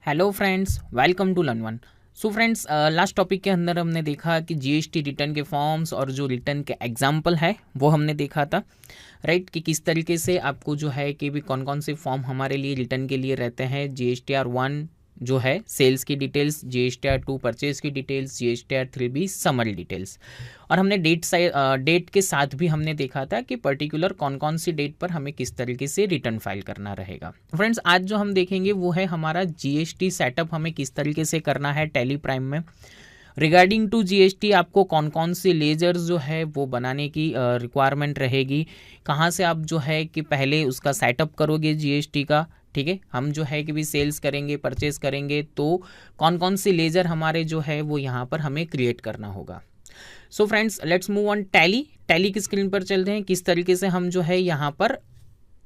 Hello friends, welcome to learn one. So friends, last topic के अंदर हमने देखा कि जीएसटी रिटर्न के फॉर्म्स और जो रिटर्न के एग्जाम्पल है वो हमने देखा था, राइट। कि किस तरीके से आपको जो है कि भी कौन कौन से फॉर्म हमारे लिए रिटर्न के लिए रहते हैं। GSTR 1 जो है सेल्स की डिटेल्स, GSTR 2 परचेज की डिटेल्स, GSTR 3 भी समरी डिटेल्स। और हमने डेट के साथ भी हमने देखा था कि पर्टिकुलर कौन कौन सी डेट पर हमें किस तरीके से रिटर्न फाइल करना रहेगा। फ्रेंड्स, आज जो हम देखेंगे वो है हमारा जीएसटी सेटअप हमें किस तरीके से करना है टैली प्राइम में। रिगार्डिंग टू जीएसटी आपको कौन कौन से लेजर्स जो है वो बनाने की रिक्वायरमेंट रहेगी, कहाँ से आप जो है कि पहले उसका सेटअप करोगे जीएसटी का, ठीक है। हम जो है कि भी सेल्स करेंगे, परचेज करेंगे, तो कौन कौन से लेजर हमारे जो है वो यहाँ पर हमें क्रिएट करना होगा। So friends, let's move on tally की स्क्रीन पर चलते हैं। किस तरीके से हम जो है यहाँ पर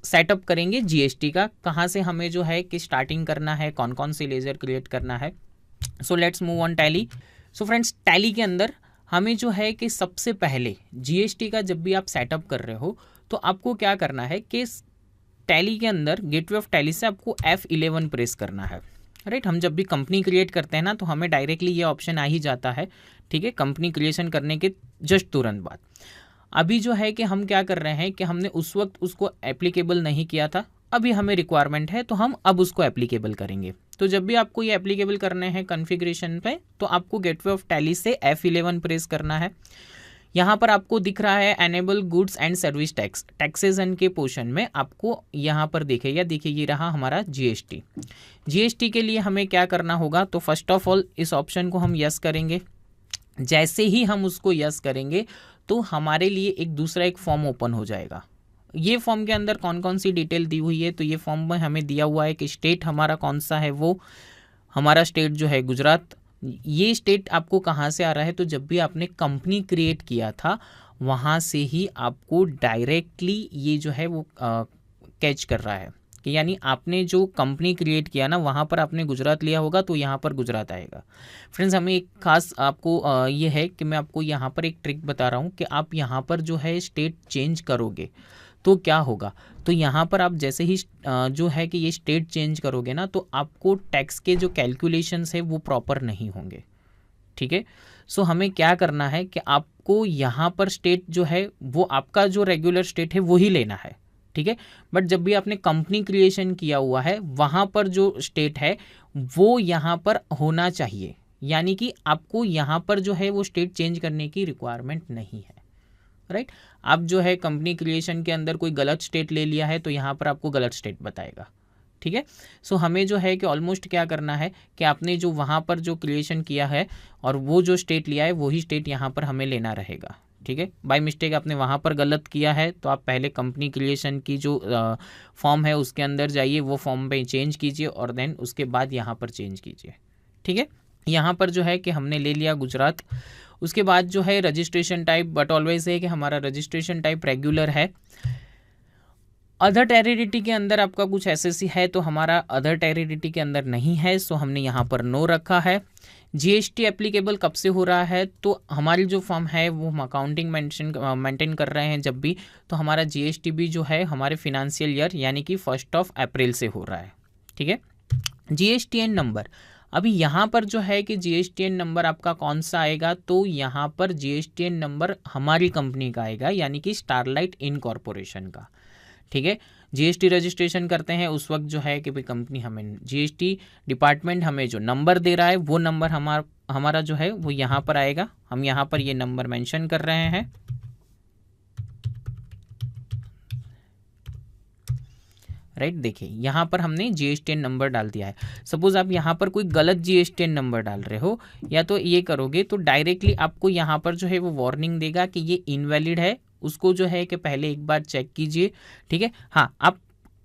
सेटअप करेंगे जीएसटी का, कहाँ से हमें जो है कि स्टार्टिंग करना है, कौन कौन से लेजर क्रिएट करना है। So let's move on tally. So friends, tally के अंदर हमें जो है कि सबसे पहले जीएसटी का जब भी आप सेटअप कर रहे हो तो आपको क्या करना है कि टैली के अंदर गेटवे ऑफ टैली से आपको F11 प्रेस करना है, राइट। हम जब भी कंपनी क्रिएट करते हैं ना तो हमें डायरेक्टली ये ऑप्शन आ ही जाता है, ठीक है, कंपनी क्रिएशन करने के जस्ट तुरंत बाद। अभी जो है कि हम क्या कर रहे हैं कि हमने उस वक्त उसको एप्लीकेबल नहीं किया था, अभी हमें रिक्वायरमेंट है तो हम अब उसको एप्लीकेबल करेंगे। तो जब भी आपको ये एप्लीकेबल करने हैं कॉन्फ़िगरेशन पे तो आपको गेटवे ऑफ टैली से F11 प्रेस करना है। यहाँ पर आपको दिख रहा है enable goods and service tax, taxation के पोर्शन में आपको यहाँ पर दिखेगा, देखिए ये रहा हमारा जीएसटी। जीएसटी के लिए हमें क्या करना होगा, तो फर्स्ट ऑफ ऑल इस ऑप्शन को हम यस करेंगे। जैसे ही हम उसको यस करेंगे तो हमारे लिए एक दूसरा एक फॉर्म ओपन हो जाएगा। ये फॉर्म के अंदर कौन कौन सी डिटेल दी हुई है, तो ये फॉर्म में हमें दिया हुआ है कि स्टेट हमारा कौन सा है, वो हमारा स्टेट जो है गुजरात। ये स्टेट आपको कहाँ से आ रहा है, तो जब भी आपने कंपनी क्रिएट किया था वहाँ से ही आपको डायरेक्टली ये जो है वो कैच कर रहा है कि यानी आपने जो कंपनी क्रिएट किया ना वहाँ पर आपने गुजरात लिया होगा तो यहाँ पर गुजरात आएगा। फ्रेंड्स, हमें एक खास आपको ये है कि मैं आपको यहाँ पर एक ट्रिक बता रहा हूँ कि आप यहाँ पर जो है स्टेट चेंज करोगे तो क्या होगा। तो यहाँ पर आप जैसे ही जो है कि ये स्टेट चेंज करोगे ना तो आपको टैक्स के जो कैलकुलेशंस है वो प्रॉपर नहीं होंगे, ठीक है। सो हमें क्या करना है कि आपको यहाँ पर स्टेट जो है वो आपका जो रेगुलर स्टेट है वही लेना है, ठीक है। बट जब भी आपने कंपनी क्रिएशन किया हुआ है वहाँ पर जो स्टेट है वो यहाँ पर होना चाहिए, यानी कि आपको यहाँ पर जो है वो स्टेट चेंज करने की रिक्वायरमेंट नहीं है, राइट। आप जो है कंपनी क्रिएशन के अंदर कोई गलत स्टेट ले लिया है तो यहाँ पर आपको गलत स्टेट बताएगा, ठीक है। सो हमें जो है कि ऑलमोस्ट क्या करना है कि आपने जो वहाँ पर जो क्रिएशन किया है और वो जो स्टेट लिया है वही स्टेट यहाँ पर हमें लेना रहेगा, ठीक है। बाय मिस्टेक आपने वहाँ पर गलत किया है तो आप पहले कंपनी क्रिएशन की जो फॉर्म है उसके अंदर जाइए, वो फॉर्म पे चेंज कीजिए और देन उसके बाद यहाँ पर चेंज कीजिए, ठीक है। यहाँ पर जो है कि हमने ले लिया गुजरात। उसके बाद जो है रजिस्ट्रेशन टाइप, बट ऑलवेज है कि हमारा रजिस्ट्रेशन टाइप रेगुलर है। अदर टेरिटरी के अंदर आपका कुछ एसएससी है तो हमारा अदर टेरिटरी के अंदर नहीं है, सो हमने यहाँ पर नो रखा है। जीएसटी एप्लीकेबल कब से हो रहा है, तो हमारी जो फॉर्म है वो हम अकाउंटिंग मेंटेन कर रहे हैं जब भी, तो हमारा जीएसटी भी जो है हमारे फिनेंशियल ईयर यानी कि 1 अप्रैल से हो रहा है, ठीक है। जीएसटीएन नंबर, अभी यहाँ पर जो है कि जीएसटीएन नंबर आपका कौन सा आएगा, तो यहाँ पर जीएसटीएन नंबर हमारी कंपनी का आएगा यानी कि स्टारलाइट इनकॉर्पोरेशन का, ठीक है। जीएसटी रजिस्ट्रेशन करते हैं उस वक्त जो है कि भाई कंपनी हमें जीएसटी डिपार्टमेंट हमें जो नंबर दे रहा है वो नंबर हमारा जो है वो यहाँ पर आएगा। हम यहाँ पर ये नंबर मेंशन कर रहे हैं, राइट। देखिए यहाँ पर हमने जीएसटीएन नंबर डाल दिया है। सपोज आप यहाँ पर कोई गलत जीएसटीएन नंबर डाल रहे हो या तो ये करोगे तो डायरेक्टली आपको यहाँ पर जो है वो वार्निंग देगा कि ये इनवैलिड है, उसको जो है कि पहले एक बार चेक कीजिए, ठीक है। हाँ, आप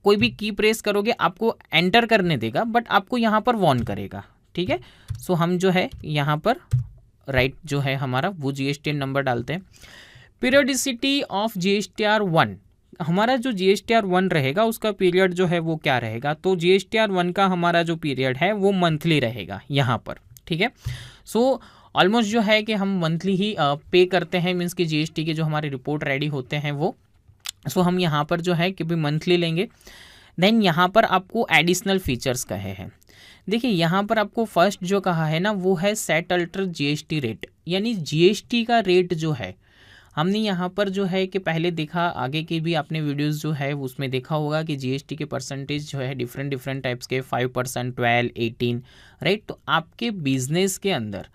कोई भी की प्रेस करोगे आपको एंटर करने देगा बट आपको यहाँ पर वार्न करेगा, ठीक है। सो हम जो है यहाँ पर राइट जो है हमारा वो जीएसटीएन नंबर डालते हैं। पीरियडिसिटी ऑफ GSTR 1, हमारा जो GSTR 1 रहेगा उसका पीरियड जो है वो क्या रहेगा, तो GSTR 1 का हमारा जो पीरियड है वो मंथली रहेगा यहाँ पर, ठीक है। सो ऑलमोस्ट जो है कि हम मंथली ही पे करते हैं, मीन्स कि जीएसटी के जो हमारे रिपोर्ट रेडी होते हैं वो। सो हम यहाँ पर जो है कि भी मंथली लेंगे। देन यहाँ पर आपको एडिशनल फीचर्स कहे हैं। देखिए यहाँ पर आपको फर्स्ट जो कहा है ना वो है सेट अल्टर जीएसटी रेट, यानी जीएसटी का रेट जो है हमने यहाँ पर जो है कि पहले देखा, आगे की भी आपने वीडियोस जो है उसमें देखा होगा कि जीएसटी के परसेंटेज जो है डिफरेंट डिफरेंट टाइप्स के 5%, 12, 18, राइट। तो आपके बिजनेस के अंदर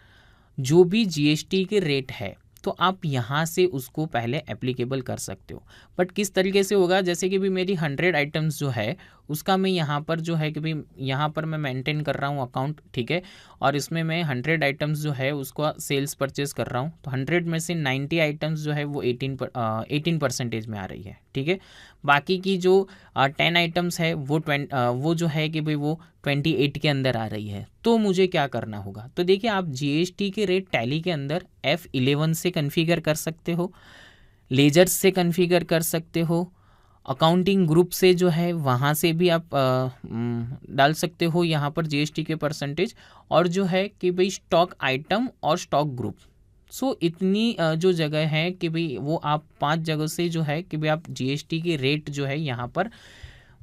जो भी जीएसटी के रेट है तो आप यहाँ से उसको पहले एप्लीकेबल कर सकते हो। बट किस तरीके से होगा, जैसे कि भी मेरी 100 आइटम्स जो है उसका मैं यहाँ पर जो है कि भाई यहाँ पर मैं मेंटेन कर रहा हूँ अकाउंट, ठीक है, और इसमें मैं 100 आइटम्स जो है उसको सेल्स परचेज कर रहा हूँ, तो 100 में से 90 आइटम्स जो है वो 18% में आ रही है, ठीक है। बाकी की जो 10 आइटम्स है वो जो है कि भाई वो 28 के अंदर आ रही है। तो मुझे क्या करना होगा, तो देखिए आप जीएसटी के रेट टैली के अंदर F11 से कन्फिगर कर सकते हो, लेजर्स से कन्फिगर कर सकते हो, अकाउंटिंग ग्रुप से जो है वहाँ से भी आप डाल सकते हो यहाँ पर जीएसटी के परसेंटेज, और जो है कि भाई स्टॉक आइटम और स्टॉक ग्रुप। सो इतनी जो जगह है कि भाई वो आप 5 जगह से जो है कि भाई आप जीएसटी के रेट जो है यहाँ पर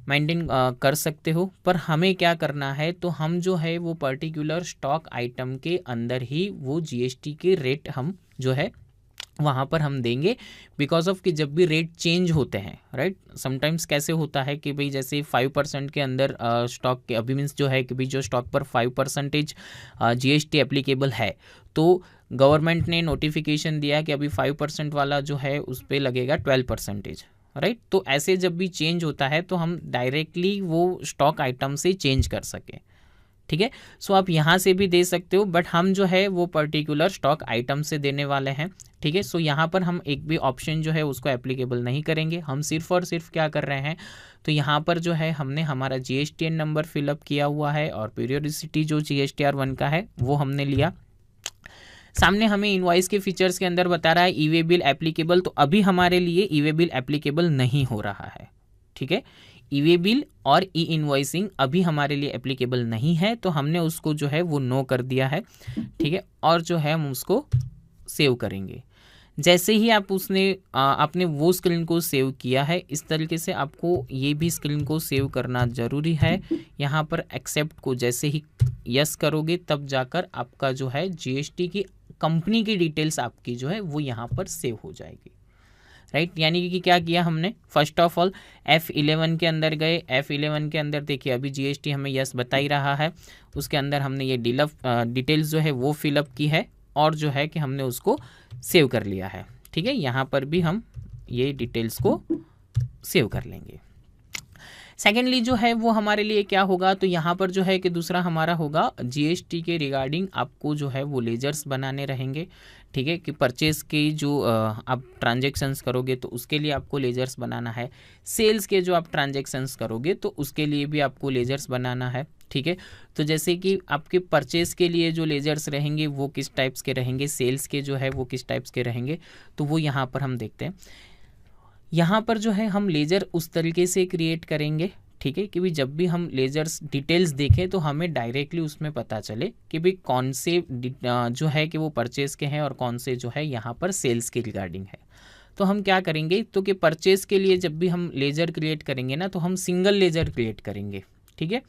मेंटेन कर सकते हो। पर हमें क्या करना है, तो हम जो है वो पर्टिकुलर स्टॉक आइटम के अंदर ही वो जीएसटी के रेट हम जो है वहाँ पर हम देंगे, बिकॉज ऑफ कि जब भी रेट चेंज होते हैं, राइट, समटाइम्स कैसे होता है कि भाई जैसे 5% के अंदर स्टॉक के अभी मीन्स जो है कि भाई जो स्टॉक पर 5% जीएसटी एप्लीकेबल है, तो गवर्नमेंट ने नोटिफिकेशन दिया कि अभी 5% वाला जो है उस पर लगेगा 12%, राइट। तो ऐसे जब भी चेंज होता है तो हम डायरेक्टली वो स्टॉक आइटम से चेंज कर सकें, ठीक है। सो आप यहाँ से भी दे सकते हो, बट हम जो है वो पर्टिकुलर स्टॉक आइटम से देने वाले हैं, ठीक है। सो यहाँ पर हम एक भी ऑप्शन जो है उसको एप्लीकेबल नहीं करेंगे, हम सिर्फ और सिर्फ क्या कर रहे हैं, तो यहाँ पर जो है हमने हमारा जीएसटीएन नंबर फिलअप किया हुआ है और पीरियोडिसिटी जो GSTR 1 का है वो हमने लिया। सामने हमें इनवॉइस के फीचर्स के अंदर बता रहा है ई वे बिल एप्लीकेबल, तो अभी हमारे लिए ई वे बिल एप्लीकेबल नहीं हो रहा है, ठीक है। ई वे बिल और ई इनवॉइसिंग अभी हमारे लिए एप्लीकेबल नहीं है, तो हमने उसको जो है वो नो कर दिया है, ठीक है। और जो है हम उसको सेव करेंगे। जैसे ही आप आपने वो स्क्रीन को सेव किया है, इस तरीके से आपको ये भी स्क्रीन को सेव करना ज़रूरी है। यहाँ पर एक्सेप्ट को जैसे ही यस करोगे तब जाकर आपका जो है जीएसटी की कंपनी की डिटेल्स आपकी जो है वो यहाँ पर सेव हो जाएगी, राइट। यानी कि क्या किया हमने, फर्स्ट ऑफ ऑल F11 के अंदर गए, F11 के अंदर देखिए अभी जीएसटी हमें यस बता ही रहा है, उसके अंदर हमने ये डिटेल्स जो है वो फिलअप की है और जो है कि हमने उसको सेव कर लिया है, ठीक है। यहाँ पर भी हम ये डिटेल्स को सेव कर लेंगे। सेकेंडली जो है वो हमारे लिए क्या होगा, तो यहाँ पर जो है कि दूसरा हमारा होगा जीएसटी के रिगार्डिंग आपको जो है वो लेजर्स बनाने रहेंगे, ठीक है, कि परचेस की जो आप ट्रांजेक्शन्स करोगे तो उसके लिए आपको लेजर्स बनाना है, सेल्स के जो आप ट्रांजेक्शन्स करोगे तो उसके लिए भी आपको लेजर्स बनाना है, ठीक है। तो जैसे कि आपके परचेस के लिए जो लेजर्स रहेंगे वो किस टाइप्स के रहेंगे, सेल्स के जो है वो किस टाइप्स के रहेंगे, तो वो यहाँ पर हम देखते हैं। यहाँ पर जो है हम लेजर उस तरीके से क्रिएट करेंगे, ठीक है, कि भाई जब भी हम लेजर्स डिटेल्स देखें तो हमें डायरेक्टली उसमें पता चले कि भाई कौन से जो है कि वो परचेस के हैं और कौन से जो है यहाँ पर सेल्स के रिगार्डिंग है। तो हम क्या करेंगे, तो कि परचेस के लिए जब भी हम लेजर क्रिएट करेंगे ना तो हम सिंगल लेजर क्रिएट करेंगे, ठीक है।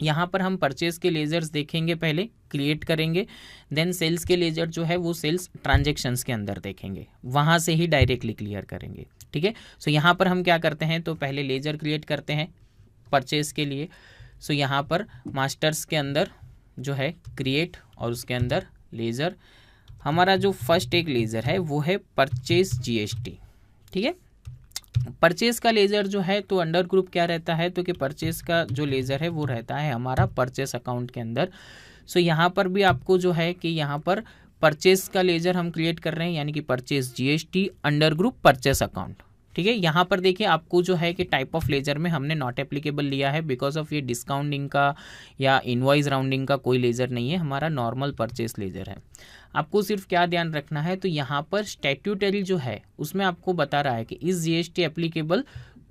यहाँ पर हम परचेस के लेजर्स देखेंगे, पहले क्रिएट करेंगे, देन सेल्स के लेजर जो है वो सेल्स ट्रांजेक्शन्स के अंदर देखेंगे, वहाँ से ही डायरेक्टली क्लियर करेंगे, ठीक है। सो यहाँ पर हम क्या करते हैं, तो पहले लेजर क्रिएट करते हैं परचेस के लिए। सो यहाँ पर मास्टर्स के अंदर जो है क्रिएट और उसके अंदर लेज़र, हमारा जो फर्स्ट एक लेज़र है वो है परचेस जीएसटी, ठीक है। परचेस का लेज़र जो है तो अंडर ग्रुप क्या रहता है, तो कि परचेस का जो लेज़र है वो रहता है हमारा परचेस अकाउंट के अंदर। सो यहाँ पर भी आपको जो है कि यहाँ पर परचेस का लेज़र हम क्रिएट कर रहे हैं, यानी कि purchase GST under group purchase account, ठीक है। यहाँ पर देखिए आपको जो है कि टाइप ऑफ लेजर में हमने नॉट एप्लीकेबल लिया है, बिकॉज ऑफ ये डिस्काउंटिंग का या इनवॉइस राउंडिंग का कोई लेजर नहीं है, हमारा नॉर्मल परचेस लेजर है। आपको सिर्फ क्या ध्यान रखना है, तो यहाँ पर स्टैट्यूटरी जो है उसमें आपको बता रहा है कि इस जीएसटी एप्लीकेबल,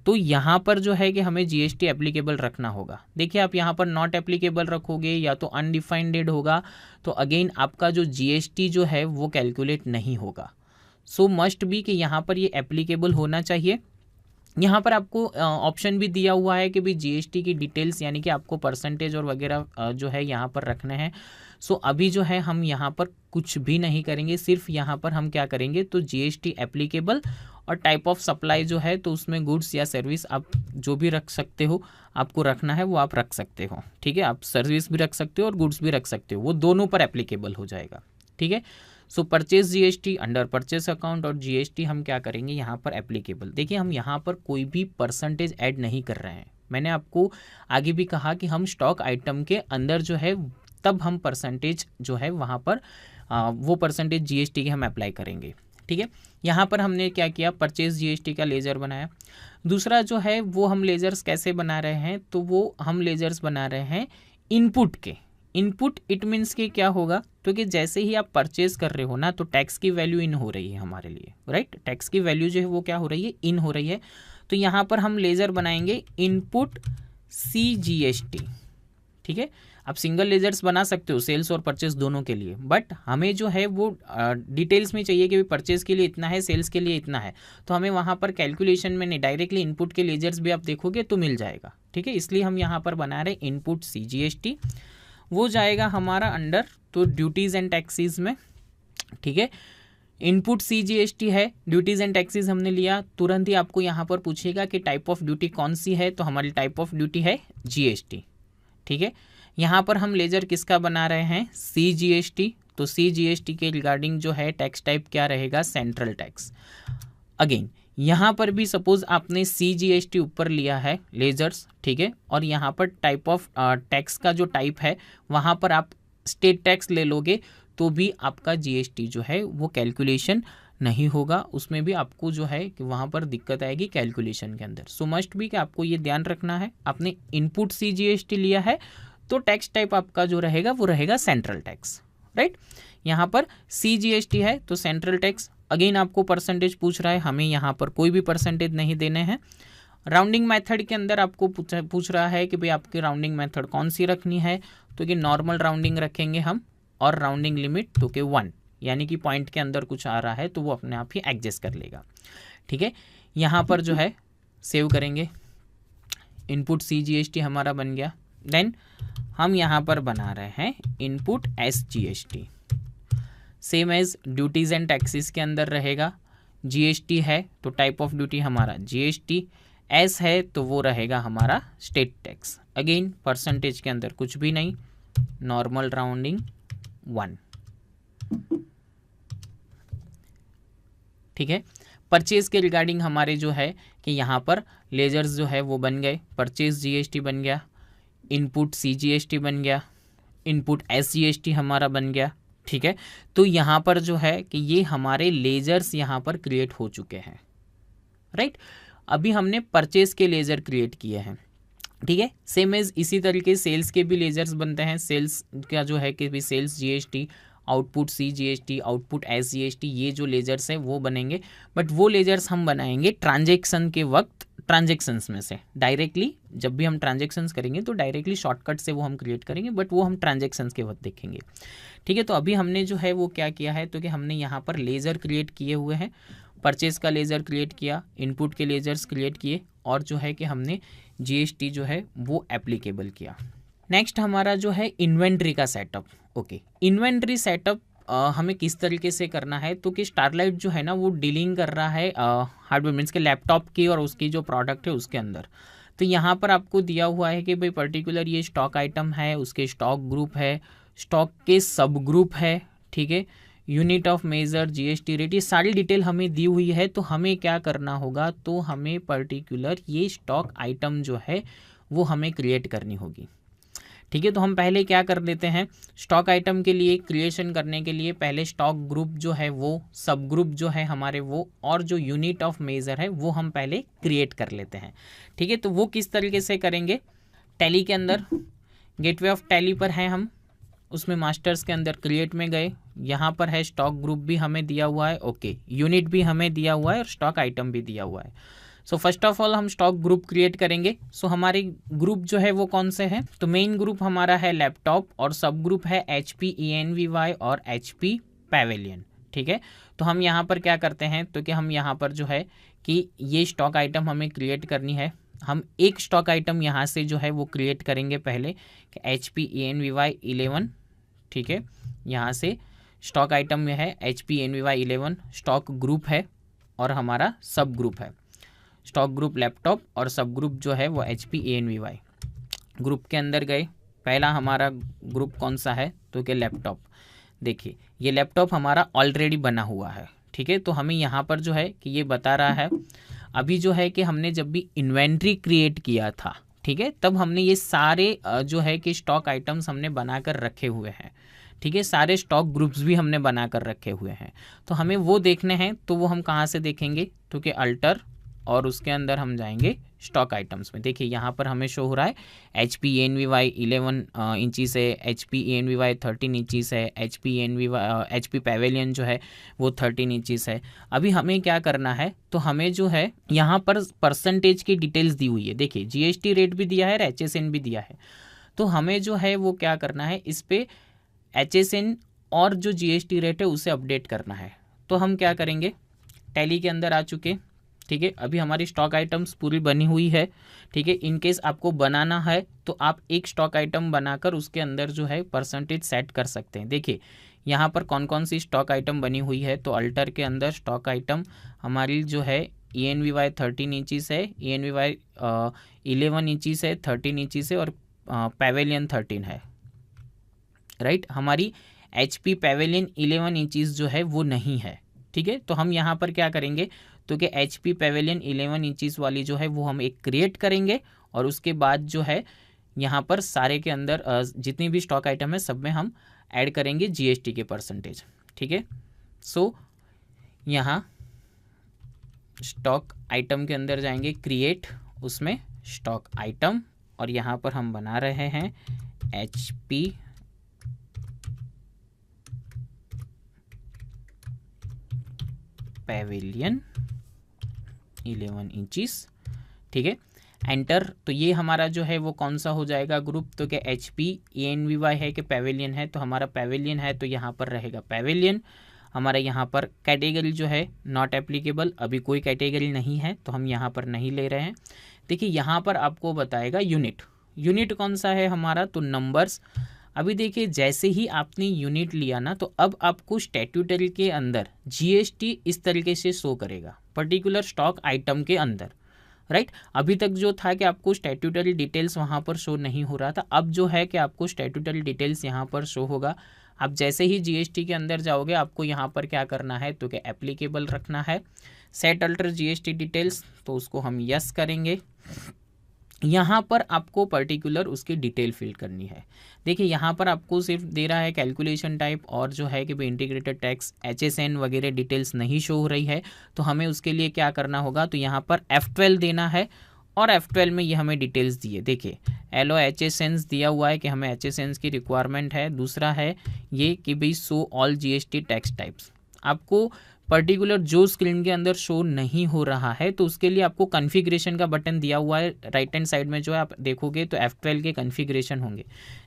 तो यहाँ पर जो है कि हमें जीएसटी एप्लीकेबल रखना होगा। देखिए आप यहाँ पर नॉट एप्लीकेबल रखोगे या तो अनडिफाइंडेड होगा, तो अगेन आपका जो जीएसटी जो है वो कैलकुलेट नहीं होगा। सो मस्ट बी कि यहाँ पर ये एप्लीकेबल होना चाहिए, यहाँ पर आपको ऑप्शन भी दिया हुआ है कि भाई जीएसटी की डिटेल्स यानी कि आपको परसेंटेज और वगैरह जो है यहाँ पर रखने हैं। सो अभी जो है हम यहाँ पर कुछ भी नहीं करेंगे, सिर्फ यहाँ पर हम क्या करेंगे तो जीएसटी एप्लीकेबल और टाइप ऑफ सप्लाई जो है तो उसमें गुड्स या सर्विस आप जो भी रख सकते हो, आपको रखना है वो आप रख सकते हो। ठीक है, आप सर्विस भी रख सकते हो और गुड्स भी रख सकते हो, वो दोनों पर एप्लीकेबल हो जाएगा। ठीक है, सो purchase GST under purchase account और जीएसटी हम क्या करेंगे यहाँ पर एप्लीकेबल। देखिए हम यहाँ पर कोई भी परसेंटेज ऐड नहीं कर रहे हैं। मैंने आपको आगे भी कहा कि हम स्टॉक आइटम के अंदर जो है तब हम परसेंटेज जो है वहाँ पर वो परसेंटेज जीएसटी के हम अप्लाई करेंगे। ठीक है, यहाँ पर हमने क्या किया, परचेज जीएसटी का लेजर बनाया। दूसरा जो है वो हम लेजर्स कैसे बना रहे हैं, तो वो हम लेजर्स बना रहे हैं इनपुट के। इनपुट इट मीन्स कि क्या होगा, तो कि जैसे ही आप परचेज कर रहे हो ना तो टैक्स की वैल्यू इन हो रही है हमारे लिए, राइट। टैक्स की वैल्यू जो है वो क्या हो रही है, इन हो रही है। तो यहाँ पर हम लेजर बनाएंगे इनपुट CGST। ठीक है, आप सिंगल लेजर्स बना सकते हो सेल्स और परचेस दोनों के लिए, बट हमें जो है वो डिटेल्स में चाहिए कि परचेस के लिए इतना है, सेल्स के लिए इतना है। तो हमें वहाँ पर कैलकुलेशन में नहीं, डायरेक्टली इनपुट के लेजर्स भी आप देखोगे तो मिल जाएगा। ठीक है, इसलिए हम यहाँ पर बना रहे इनपुट CGST। वो जाएगा हमारा अंडर तो ड्यूटीज़ एंड टैक्सीज में। ठीक है, इनपुट CGST है, ड्यूटीज़ एंड टैक्सीज हमने लिया। तुरंत ही आपको यहाँ पर पूछेगा कि टाइप ऑफ ड्यूटी कौन सी है, तो हमारी टाइप ऑफ ड्यूटी है GST। ठीक है, यहाँ पर हम लेजर किसका बना रहे हैं, CGST। तो CGST के रिगार्डिंग जो है टैक्स टाइप क्या रहेगा, सेंट्रल टैक्स। अगेन यहाँ पर भी सपोज आपने CGST ऊपर लिया है लेजर्स, ठीक है, और यहाँ पर टाइप ऑफ टैक्स का जो टाइप है वहाँ पर आप स्टेट टैक्स ले लोगे तो भी आपका GST जो है वो कैलकुलेशन नहीं होगा, उसमें भी आपको जो है कि वहाँ पर दिक्कत आएगी कैलकुलेशन के अंदर। सो मस्ट भी कि आपको ये ध्यान रखना है, आपने इनपुट CGST लिया है तो टैक्स टाइप आपका जो रहेगा वो रहेगा सेंट्रल टैक्स, राइट। यहाँ पर CGST है तो सेंट्रल टैक्स। अगेन आपको परसेंटेज पूछ रहा है, हमें यहाँ पर कोई भी परसेंटेज नहीं देने हैं। राउंडिंग मेथड के अंदर आपको पूछ रहा है कि भाई आपकी राउंडिंग मेथड कौन सी रखनी है, तो कि नॉर्मल राउंडिंग रखेंगे हम, और राउंडिंग लिमिट तो कि 1, यानी कि पॉइंट के अंदर कुछ आ रहा है तो वो अपने आप ही एडजस्ट कर लेगा। ठीक है, यहाँ पर जो है सेव करेंगे, इनपुट CGST हमारा बन गया। देन हम यहाँ पर बना रहे हैं input SGST, same as duties and taxes के अंदर रहेगा। GST है तो टाइप ऑफ ड्यूटी हमारा GST, S है तो वो रहेगा हमारा स्टेट टैक्स। अगेन परसेंटेज के अंदर कुछ भी नहीं, नॉर्मल राउंडिंग 1। ठीक है, परचेज के रिगार्डिंग हमारे जो है कि यहाँ पर लेजर्स जो है वो बन गए, परचेज GST बन गया, इनपुट CGST बन गया, इनपुट SGST हमारा बन गया। ठीक है, तो यहाँ पर जो है कि ये हमारे लेजर्स यहाँ पर क्रिएट हो चुके हैं, राइट। अभी हमने परचेज के लेजर क्रिएट किए हैं। ठीक है, सेम एज इसी तरीके सेल्स के भी लेजर्स बनते हैं। सेल्स का जो है कि भी sales GST, output CGST, output SGST, ये जो लेजर्स हैं वो बनेंगे, बट वो लेजर्स हम बनाएंगे ट्रांजेक्शन के वक्त, ट्रांजेक्शन्स में से डायरेक्टली। जब भी हम ट्रांजेक्शन्स करेंगे तो डायरेक्टली शॉर्टकट से वो हम क्रिएट करेंगे, बट वो हम ट्रांजेक्शन्स के वक्त देखेंगे। ठीक है, तो अभी हमने जो है वो क्या किया है, तो कि हमने यहाँ पर लेज़र क्रिएट किए हुए हैं, परचेज़ का लेज़र क्रिएट किया, इनपुट के लेजर्स क्रिएट किए, और जो है कि हमने GST जो है वो एप्लीकेबल किया। नेक्स्ट हमारा जो है इन्वेंट्री का सेटअप। ओके, इन्वेंट्री सेटअप हमें किस तरीके से करना है, तो कि स्टारलाइट जो है ना वो डीलिंग कर रहा है हार्डवेयर मीन्स के लैपटॉप की और उसकी जो प्रोडक्ट है उसके अंदर। तो यहाँ पर आपको दिया हुआ है कि भाई पर्टिकुलर ये स्टॉक आइटम है, उसके स्टॉक ग्रुप है, स्टॉक के सब ग्रुप है। ठीक है, unit of measure, GST rate, ये सारी डिटेल हमें दी हुई है। तो हमें क्या करना होगा, तो हमें पर्टिकुलर ये स्टॉक आइटम जो है वो हमें क्रिएट करनी होगी। ठीक है, तो हम पहले क्या कर देते हैं, स्टॉक आइटम के लिए क्रिएशन करने के लिए पहले स्टॉक ग्रुप जो है वो, सब ग्रुप जो है हमारे वो, और जो यूनिट ऑफ मेजर है वो हम पहले क्रिएट कर लेते हैं। ठीक है, तो वो किस तरीके से करेंगे, टैली के अंदर गेटवे ऑफ टैली पर है हम, उसमें मास्टर्स के अंदर क्रिएट में गए, यहाँ पर है स्टॉक ग्रुप भी हमें दिया हुआ है, ओके, यूनिट भी हमें दिया हुआ है और स्टॉक आइटम भी दिया हुआ है। सो फर्स्ट ऑफ ऑल हम स्टॉक ग्रुप क्रिएट करेंगे। सो हमारे ग्रुप जो है वो कौन से हैं, तो मेन ग्रुप हमारा है लैपटॉप और सब ग्रुप है HP ENVY और HP पैवेलियन। ठीक है, तो हम यहाँ पर क्या करते हैं, तो कि हम यहाँ पर जो है कि ये स्टॉक आइटम हमें क्रिएट करनी है। हम एक स्टॉक आइटम यहाँ से जो है वो क्रिएट करेंगे पहले कि HPENVY11, ठीक है। यहाँ से स्टॉक आइटम में है HPENVY11, स्टॉक ग्रुप है और हमारा सब ग्रुप है, स्टॉक ग्रुप लैपटॉप और सब ग्रुप जो है वो HPENVY। ग्रुप के अंदर गए, पहला हमारा ग्रुप कौन सा है तो कि लैपटॉप। देखिए ये लैपटॉप हमारा ऑलरेडी बना हुआ है, ठीक है। तो हमें यहाँ पर जो है कि ये बता रहा है अभी जो है कि हमने जब भी इन्वेंट्री क्रिएट किया था, ठीक है, तब हमने ये सारे जो है कि स्टॉक आइटम्स हमने बनाकर रखे हुए हैं, ठीक है। सारे स्टॉक ग्रुप्स भी हमने बनाकर रखे हुए हैं। तो हमें वो देखने हैं, तो वो हम कहाँ से देखेंगे तो कि अल्टर और उसके अंदर हम जाएंगे स्टॉक आइटम्स में। देखिए यहाँ पर हमें शो हो रहा है HPENVY 11 इंचीस है, HPENVY 13 इंचीस है, HP पैवेलियन जो है वो 13 इंचीस है। अभी हमें क्या करना है तो हमें जो है यहाँ पर परसेंटेज की डिटेल्स दी हुई है। देखिए GST रेट भी दिया है और HSN भी दिया है। तो हमें जो है वो क्या करना है, इस पे HSN और जो GST रेट है उसे अपडेट करना है। तो हम क्या करेंगे, टैली के अंदर आ चुके, ठीक है। अभी हमारी स्टॉक आइटम्स पूरी बनी हुई है, ठीक है। इनकेस आपको बनाना है तो आप एक स्टॉक आइटम बनाकर उसके अंदर जो है परसेंटेज सेट कर सकते हैं। देखिए यहाँ पर कौन कौन सी स्टॉक आइटम बनी हुई है, तो अल्टर के अंदर स्टॉक आइटम हमारी जो है ENVY 13 इंचीस है, ENVY 11 इंचीस है, 13 इंचीस है और पैवेलियन 13 है, राइट। हमारी HP पैवेलियन 11 इंचीस जो है वो नहीं है, ठीक है। तो हम यहाँ पर क्या करेंगे तो कि HP पैवेलियन 11 इंचीस वाली जो है वो हम एक क्रिएट करेंगे और उसके बाद जो है यहाँ पर सारे के अंदर जितनी भी स्टॉक आइटम है सब में हम ऐड करेंगे GST के परसेंटेज, ठीक है। सो यहाँ स्टॉक आइटम के अंदर जाएंगे, क्रिएट, उसमें स्टॉक आइटम और यहाँ पर हम बना रहे हैं HP पैवेलियन 11 इंचीस, ठीक है। एंटर। तो ये हमारा जो है वो कौन सा हो जाएगा ग्रुप, तो क्या HPENVY है कि पैवेलियन है, तो हमारा पैवेलियन है तो यहाँ पर रहेगा पैवेलियन। हमारा यहाँ पर कैटेगरी जो है नॉट एप्लीकेबल, अभी कोई कैटेगरी नहीं है तो हम यहाँ पर नहीं ले रहे हैं। देखिए यहाँ पर आपको बताएगा यूनिट, यूनिट कौन सा है हमारा, तो नंबर्स। अभी देखिए जैसे ही आपने यूनिट लिया ना तो अब आपको स्टैट्यूटरी के अंदर GST इस तरीके से शो करेगा पर्टिकुलर स्टॉक आइटम के अंदर, राइट। अभी तक जो था कि आपको स्टैट्यूटरी डिटेल्स वहाँ पर शो नहीं हो रहा था, अब जो है कि आपको स्टैट्यूटरी डिटेल्स यहाँ पर शो होगा। आप जैसे ही GST के अंदर जाओगे आपको यहाँ पर क्या करना है तो क्या एप्लीकेबल रखना है, सेट अल्टर GST डिटेल्स, तो उसको हम यस करेंगे। यहाँ पर आपको पर्टिकुलर उसकी डिटेल फिल करनी है। देखिए यहाँ पर आपको सिर्फ दे रहा है कैलकुलेशन टाइप और जो है कि भाई इंटीग्रेटेड टैक्स HSN वगैरह डिटेल्स नहीं शो हो रही है, तो हमें उसके लिए क्या करना होगा, तो यहाँ पर F12 देना है और F12 में ये हमें डिटेल्स दिए। देखिए LO HSNs दिया हुआ है कि हमें HSNs की रिक्वायरमेंट है। दूसरा है ये कि भाई show all GST tax types, आपको पर्टिकुलर जो स्क्रीन के अंदर शो नहीं हो रहा है तो उसके लिए आपको कॉन्फ़िगरेशन का बटन दिया हुआ है राइट हैंड साइड में, जो है आप देखोगे तो F12 के कॉन्फ़िगरेशन होंगे।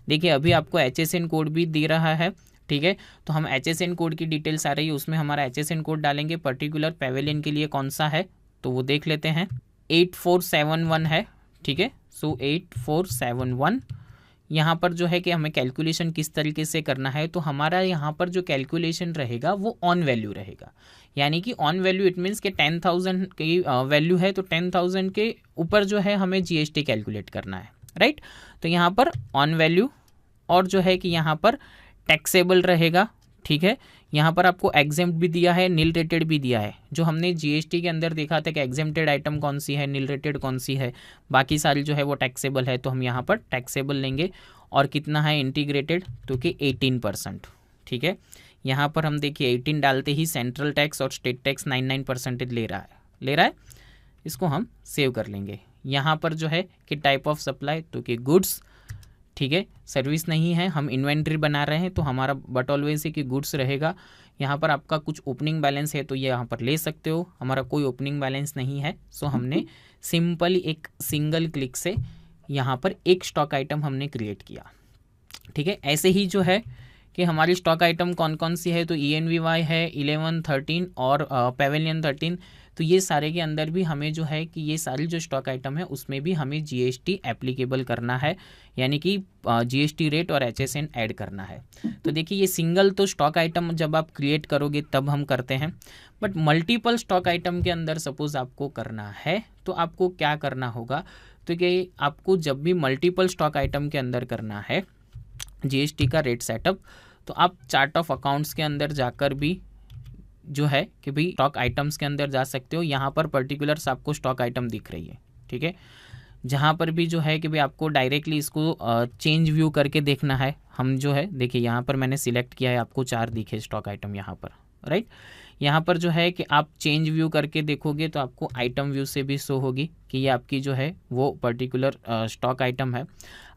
देखिए अभी आपको HSN कोड भी दे रहा है, ठीक है। तो हम HSN कोड की डिटेल्स आ रही है, उसमें हमारा HSN कोड डालेंगे, पर्टिकुलर पैवेलियन के लिए कौन सा है तो वो देख लेते हैं, 8471 है, ठीक है। सो 8471 यहाँ पर जो है कि हमें कैलकुलेशन किस तरीके से करना है, तो हमारा यहाँ पर जो कैलकुलेशन रहेगा वो ऑन वैल्यू रहेगा, यानी कि ऑन वैल्यू इट मीन्स कि 10,000 की वैल्यू है तो 10,000 के ऊपर जो है हमें GST कैलकुलेट करना है, राइट। तो यहाँ पर ऑन वैल्यू और जो है कि यहाँ पर टैक्सेबल रहेगा, ठीक है। यहाँ पर आपको एग्जेम्प्ट भी दिया है, नील रेटेड भी दिया है। जो हमने GST के अंदर देखा था कि एग्जेम्प्टेड आइटम कौन सी है, नील रेटेड कौन सी है, बाकी सारी जो है वो टैक्सेबल है, तो हम यहाँ पर टैक्सेबल लेंगे। और कितना है इंटीग्रेटेड, तो कि 18%, ठीक है। यहाँ पर हम देखिए 18 डालते ही सेंट्रल टैक्स और स्टेट टैक्स 99% ले रहा है। इसको हम सेव कर लेंगे। यहाँ पर जो है कि टाइप ऑफ सप्लाई, तो कि गुड्स, ठीक है, सर्विस नहीं है, हम इन्वेंट्री बना रहे हैं तो हमारा बट ऑलवेज है कि गुड्स रहेगा। यहाँ पर आपका कुछ ओपनिंग बैलेंस है तो ये यहाँ पर ले सकते हो, हमारा कोई ओपनिंग बैलेंस नहीं है। सो हमने सिंपली एक सिंगल क्लिक से यहाँ पर एक स्टॉक आइटम हमने क्रिएट किया, ठीक है। ऐसे ही जो है कि हमारी स्टॉक आइटम कौन कौन सी है, तो ENVY है 11, 13 और पैवेलियन 13। तो ये सारे के अंदर भी हमें जो है कि ये सारी जो स्टॉक आइटम है उसमें भी हमें जीएसटी एप्लीकेबल करना है, यानी कि जीएसटी रेट और HSN ऐड करना है। तो देखिए ये सिंगल तो स्टॉक आइटम जब आप क्रिएट करोगे तब हम करते हैं, बट मल्टीपल स्टॉक आइटम के अंदर सपोज आपको करना है तो आपको क्या करना होगा, तो कि आपको जब भी मल्टीपल स्टॉक आइटम के अंदर करना है जीएसटी का रेट सेटअप, तो आप चार्ट ऑफ अकाउंट्स के अंदर जाकर भी जो है कि भाई स्टॉक आइटम्स के अंदर जा सकते हो। यहाँ पर पर्टिकुलर्स आपको स्टॉक आइटम दिख रही है, ठीक है। जहाँ पर भी जो है कि भाई आपको डायरेक्टली इसको चेंज व्यू करके देखना है, हम जो है देखिए यहाँ पर मैंने सिलेक्ट किया है, आपको 4 दिखे स्टॉक आइटम यहाँ पर, राइट। यहाँ पर जो है कि आप चेंज व्यू करके देखोगे तो आपको आइटम व्यू से भी शो होगी कि ये आपकी जो है वो पर्टिकुलर स्टॉक आइटम है।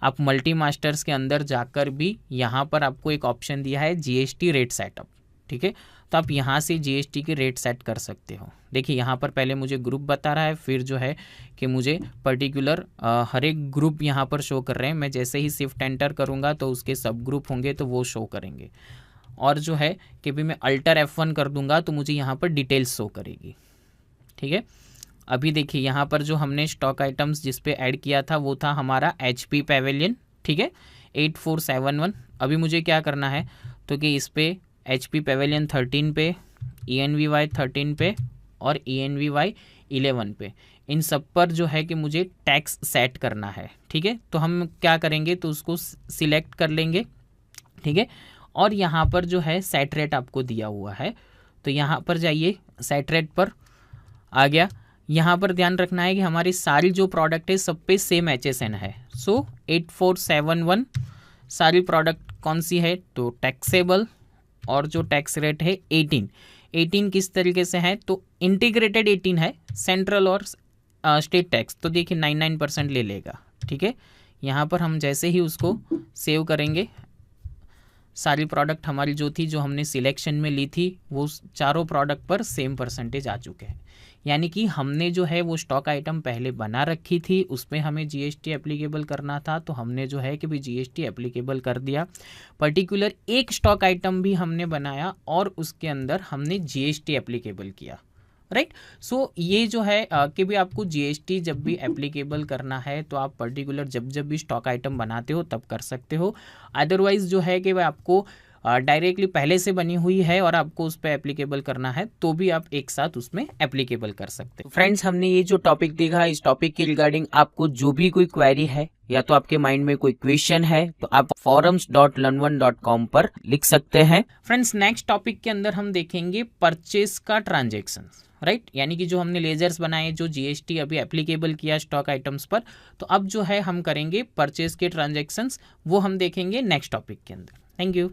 आप मल्टी मास्टर्स के अंदर जाकर भी यहाँ पर आपको एक ऑप्शन दिया है जीएसटी रेट सेटअप, ठीक है। तो आप यहाँ से जीएसटी के रेट सेट कर सकते हो। देखिए यहाँ पर पहले मुझे ग्रुप बता रहा है, फिर जो है कि मुझे पर्टिकुलर हर एक ग्रुप यहाँ पर शो कर रहे हैं। मैं जैसे ही शिफ्ट एंटर करूँगा तो उसके सब ग्रुप होंगे तो वो शो करेंगे, और जो है कि भी मैं अल्टर F1 कर दूंगा तो मुझे यहाँ पर डिटेल्स शो करेगी, ठीक है। अभी देखिए यहाँ पर जो हमने स्टॉक आइटम्स जिस पे ऐड किया था वो था हमारा HP पैवेलियन, ठीक है, 8471। अभी मुझे क्या करना है, तो कि इस पे HP पैवेलियन 13 पे, ENVY 13 पे और ENVY 11 पे, इन सब पर जो है कि मुझे टैक्स सेट करना है, ठीक है। तो हम क्या करेंगे, तो उसको सिलेक्ट कर लेंगे, ठीक है। और यहाँ पर जो है सेट रेट आपको दिया हुआ है, तो यहाँ पर जाइए, सेट रेट पर आ गया। यहाँ पर ध्यान रखना है कि हमारी सारी जो प्रोडक्ट है सब पे सेम HSN है। सो 8471 सारी प्रोडक्ट कौन सी है, तो टैक्सेबल, और जो टैक्स रेट है 18 किस तरीके से है, तो इंटीग्रेटेड 18 है, सेंट्रल और स्टेट टैक्स, तो देखिए 99% ले लेगा, ठीक है। यहाँ पर हम जैसे ही उसको सेव करेंगे, सारी प्रोडक्ट हमारी जो थी, जो हमने सिलेक्शन में ली थी, वो चारों प्रोडक्ट पर सेम परसेंटेज आ चुके हैं। यानी कि हमने जो है वो स्टॉक आइटम पहले बना रखी थी, उसमें हमें जीएसटी एप्लीकेबल करना था, तो हमने जो है कि भी जीएसटी एप्लीकेबल कर दिया। पर्टिकुलर एक स्टॉक आइटम भी हमने बनाया और उसके अंदर हमने जीएसटी एप्लीकेबल किया, राइट। सो ये जो है कि भी आपको जीएसटी जब भी एप्लीकेबल करना है तो आप पर्टिकुलर जब भी स्टॉक आइटम बनाते हो तब कर सकते हो। अदरवाइज जो है कि वह आपको डायरेक्टली पहले से बनी हुई है और आपको उस पर एप्लीकेबल करना है तो भी आप एक साथ उसमें एप्लीकेबल कर सकते हो। फ्रेंड्स, हमने ये जो टॉपिक देखा, इस टॉपिक के रिगार्डिंग आपको जो भी कोई क्वेरी है या तो आपके माइंड में कोई क्वेश्चन है तो आप forums.learn1.com पर लिख सकते हैं। फ्रेंड्स, नेक्स्ट टॉपिक के अंदर हम देखेंगे परचेस का ट्रांजेक्शन, राइट। यानी कि जो हमने लेजर्स बनाए, जो जीएसटी अभी एप्लीकेबल किया स्टॉक आइटम्स पर, तो अब जो है हम करेंगे परचेस के ट्रांजेक्शंस, वो हम देखेंगे नेक्स्ट टॉपिक के अंदर। Thank you.